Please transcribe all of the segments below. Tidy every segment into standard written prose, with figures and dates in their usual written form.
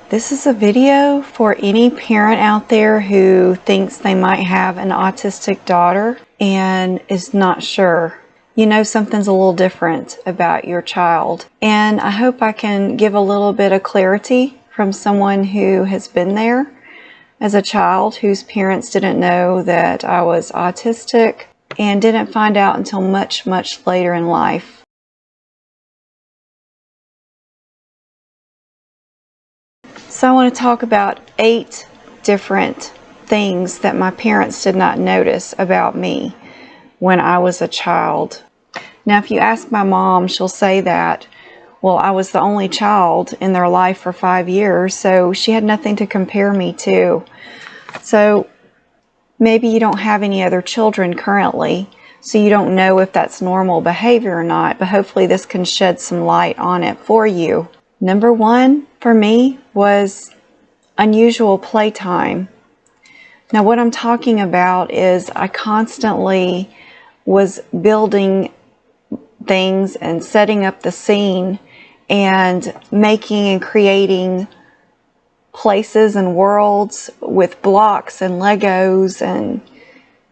This is a video for any parent out there who thinks they might have an autistic daughter and is not sure. You know something's a little different about your child. And I hope I can give a little bit of clarity from someone who has been there as a child whose parents didn't know that I was autistic and didn't find out until much, much later in life. So I want to talk about 8 different things that my parents did not notice about me when I was a child. Now, if you ask my mom, she'll say that, well, I was the only child in their life for 5 years, so she had nothing to compare me to. So maybe you don't have any other children currently, so you don't know if that's normal behavior or not, but hopefully this can shed some light on it for you. Number 1 for me was unusual playtime. Now what I'm talking about is I constantly was building things and setting up the scene and making and creating places and worlds with blocks and Legos and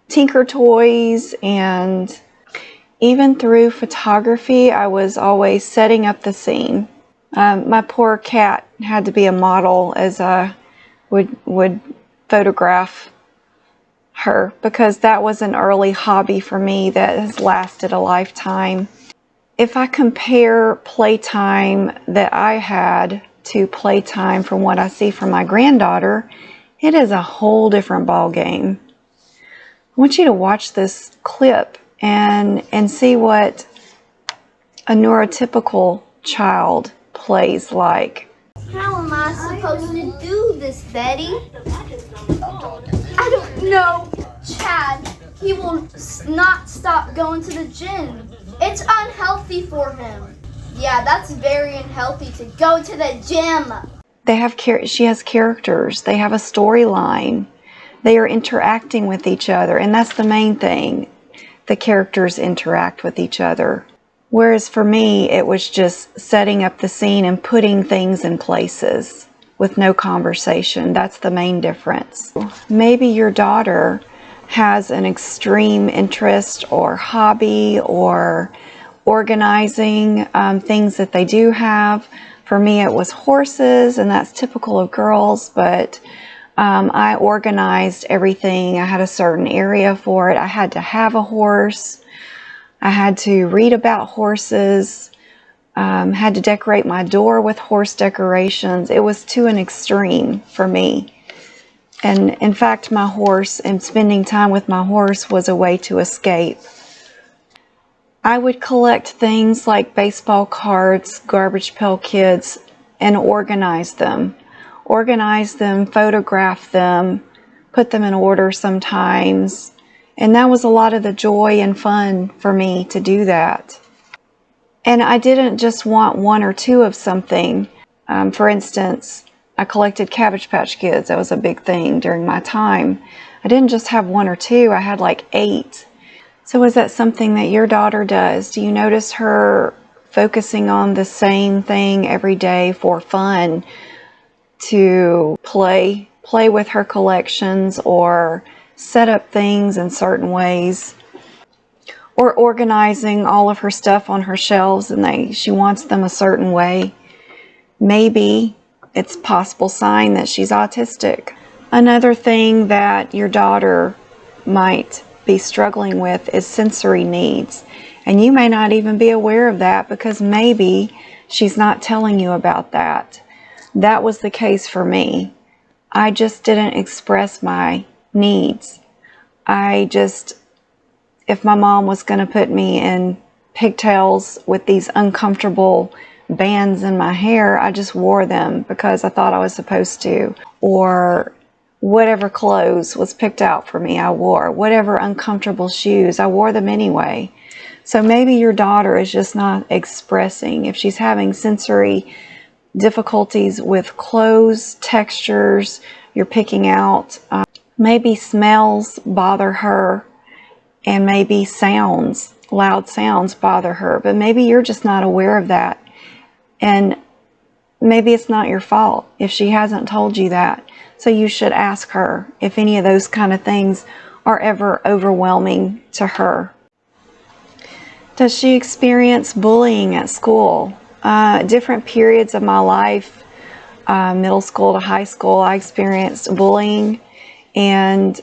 Tinker Toys, and even through photography I was always setting up the scene. My poor cat had to be a model as I would photograph her, because that was an early hobby for me that has lasted a lifetime. If I compare playtime that I had to playtime from what I see from my granddaughter, it is a whole different ball game. I want you to watch this clip and see what a neurotypical child plays like. How am I supposed to do this, Betty? I don't know, Chad. He will not stop going to the gym. It's unhealthy for him. Yeah, that's very unhealthy to go to the gym. She has characters. They have a storyline. They are interacting with each other, and that's the main thing. The characters interact with each other. Whereas for me, it was just setting up the scene and putting things in places with no conversation. That's the main difference. Maybe your daughter has an extreme interest or hobby or organizing, things that they do have. For me, it was horses, and that's typical of girls, but I organized everything. I had a certain area for it. I had to have a horse. I had to read about horses, had to decorate my door with horse decorations. It was to an extreme for me. And in fact, my horse and spending time with my horse was a way to escape. I would collect things like baseball cards, Garbage Pail Kids, and organize them. Photograph them, put them in order sometimes. And that was a lot of the joy and fun for me to do that. And I didn't just want 1 or 2 of something. For instance, I collected Cabbage Patch Kids. That was a big thing during my time. I didn't just have 1 or 2. I had like 8. So is that something that your daughter does? Do you notice her focusing on the same thing every day for fun, to play with her collections or set up things in certain ways, or organizing all of her stuff on her shelves and she wants them a certain way? Maybe it's a possible sign that she's autistic. Another thing that your daughter might be struggling with is sensory needs, and you may not even be aware of that because maybe she's not telling you about that. That was the case for me. I just didn't express my needs. If my mom was going to put me in pigtails with these uncomfortable bands in my hair, I just wore them because I thought I was supposed to. Or whatever clothes was picked out for me, I wore. Whatever uncomfortable shoes, I wore them anyway. So maybe your daughter is just not expressing. If she's having sensory difficulties with clothes, textures, you're picking out, maybe smells bother her, and maybe sounds, loud sounds bother her, but maybe you're just not aware of that. And maybe it's not your fault if she hasn't told you that. So you should ask her if any of those kind of things are ever overwhelming to her. Does she experience bullying at school? Different periods of my life, middle school to high school, I experienced bullying. And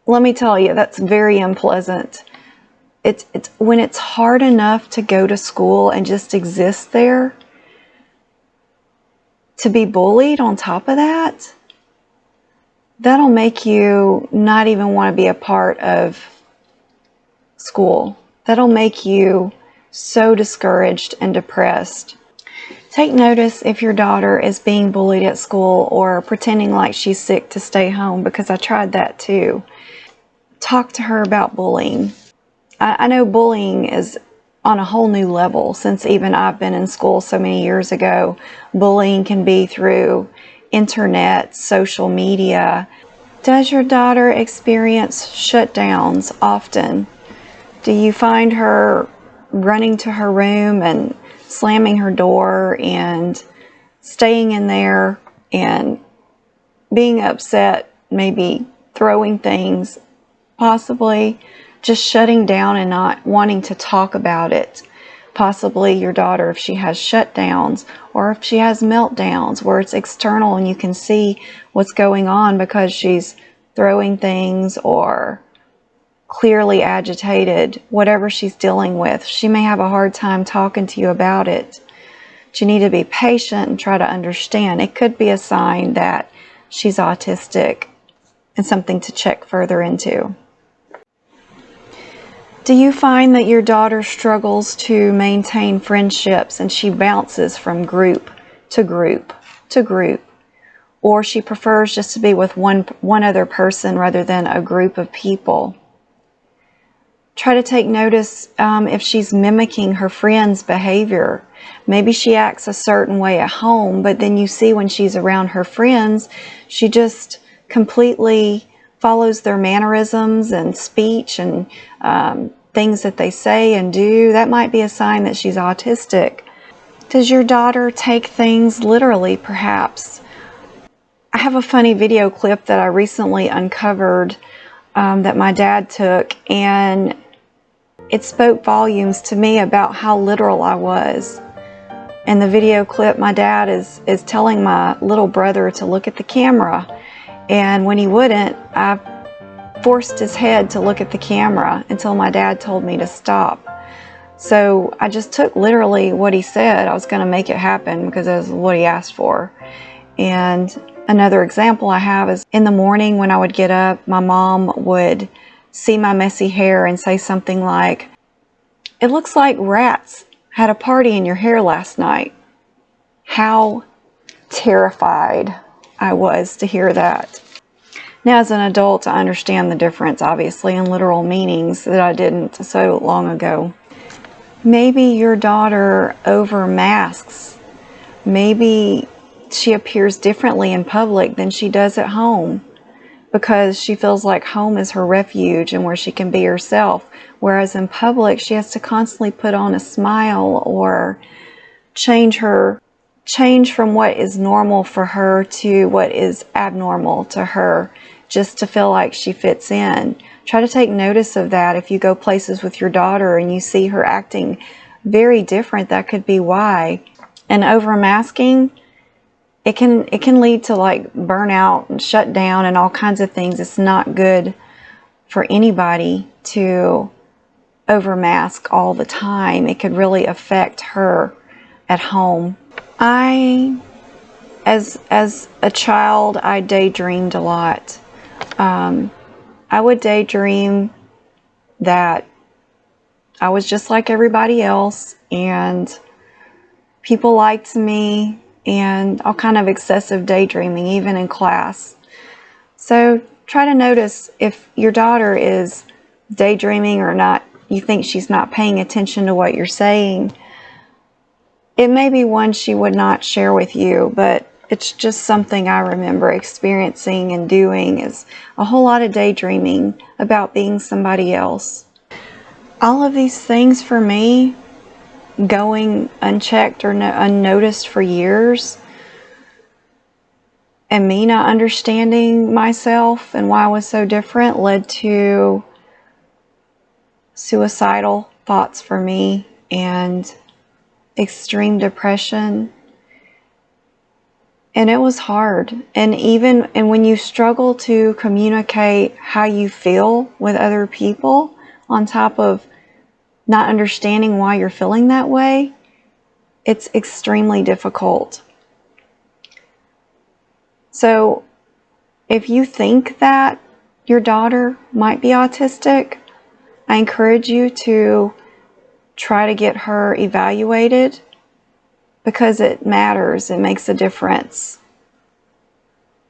let me tell you, that's very unpleasant. It's when it's hard enough to go to school and just exist there, to be bullied on top of that, that'll make you not even want to be a part of school. That'll make you so discouraged and depressed. Take notice if your daughter is being bullied at school or pretending like she's sick to stay home, because I tried that too. Talk to her about bullying. I know bullying is on a whole new level since even I've been in school so many years ago. Bullying can be through internet, social media. Does your daughter experience shutdowns often? Do you find her running to her room and slamming her door and staying in there and being upset, maybe throwing things, possibly just shutting down and not wanting to talk about it? Possibly your daughter, if she has shutdowns or if she has meltdowns where it's external and you can see what's going on because she's throwing things or clearly agitated, whatever she's dealing with, she may have a hard time talking to you about it. But you need to be patient and try to understand. It could be a sign that she's autistic and something to check further into. Do you find that your daughter struggles to maintain friendships and she bounces from group to group to group? Or she prefers just to be with one other person rather than a group of people? Try to take notice if she's mimicking her friend's behavior. Maybe she acts a certain way at home, but then you see when she's around her friends, she just completely follows their mannerisms and speech and things that they say and do. That might be a sign that she's autistic. Does your daughter take things literally, perhaps? I have a funny video clip that I recently uncovered that my dad took, and it spoke volumes to me about how literal I was. In the video clip, my dad is telling my little brother to look at the camera, and when he wouldn't, I forced his head to look at the camera until my dad told me to stop. So I just took literally what he said. I was going to make it happen because that's what he asked for. And another example I have is in the morning when I would get up, my mom would see my messy hair and say something like, "It looks like rats had a party in your hair last night." How terrified I was to hear that. Now, as an adult, I understand the difference, obviously, in literal meanings that I didn't so long ago. Maybe your daughter over-masks. Maybe she appears differently in public than she does at home because she feels like home is her refuge and where she can be herself. Whereas in public, she has to constantly put on a smile or change from what is normal for her to what is abnormal to her, just to feel like she fits in. Try to take notice of that. If you go places with your daughter and you see her acting very different, that could be why. And over masking, it can lead to like burnout and shut down and all kinds of things. It's not good for anybody to over mask all the time. It could really affect her at home. As a child, I daydreamed a lot. I would daydream that I was just like everybody else and people liked me, and all kind of excessive daydreaming, even in class. So try to notice if your daughter is daydreaming or not, you think she's not paying attention to what you're saying. It may be one she would not share with you, but it's just something I remember experiencing and doing, is a whole lot of daydreaming about being somebody else. All of these things for me going unchecked or unnoticed for years, and me not understanding myself and why I was so different led to suicidal thoughts for me and extreme depression. And it was hard. And when you struggle to communicate how you feel with other people, on top of not understanding why you're feeling that way, it's extremely difficult. So if you think that your daughter might be autistic, I encourage you to try to get her evaluated, because it matters. It makes a difference.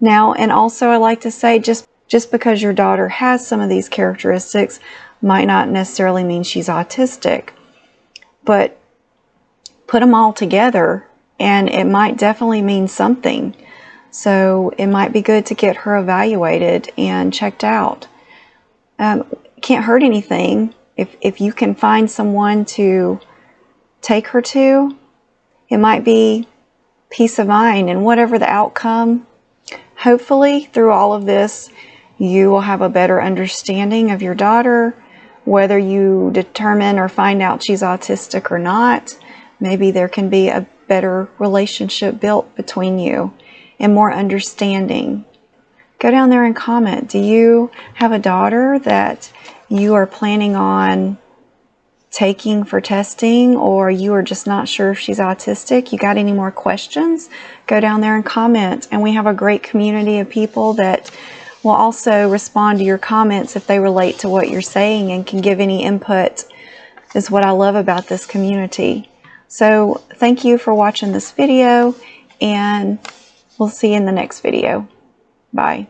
Now, and also I like to say, just because your daughter has some of these characteristics might not necessarily mean she's autistic, but put them all together and it might definitely mean something. So it might be good to get her evaluated and checked out. Can't hurt anything if you can find someone to take her to. It might be peace of mind, and whatever the outcome, hopefully through all of this, you will have a better understanding of your daughter, whether you determine or find out she's autistic or not. Maybe there can be a better relationship built between you and more understanding. Go down there and comment. Do you have a daughter that you are planning on taking for testing, or you are just not sure if she's autistic? You got any more questions? Go down there and comment. And we have a great community of people that will also respond to your comments if they relate to what you're saying and can give any input. Is what I love about this community. So thank you for watching this video, and we'll see you in the next video. Bye.